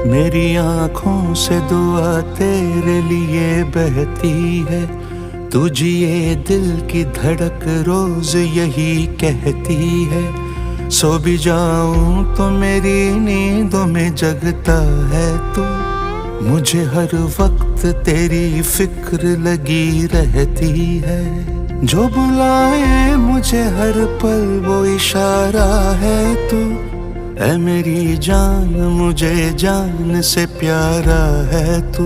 मेरी आँखों से दुआ तेरे लिए बहती है। तू जिए दिल की धड़क रोज यही कहती है। सो भी जाऊं तो मेरी नींदों में जगता है तू। मुझे हर वक्त तेरी फिक्र लगी रहती है। जो बुलाए मुझे हर पल वो इशारा है तू। ऐ मेरी जान मुझे जान से प्यारा है तू।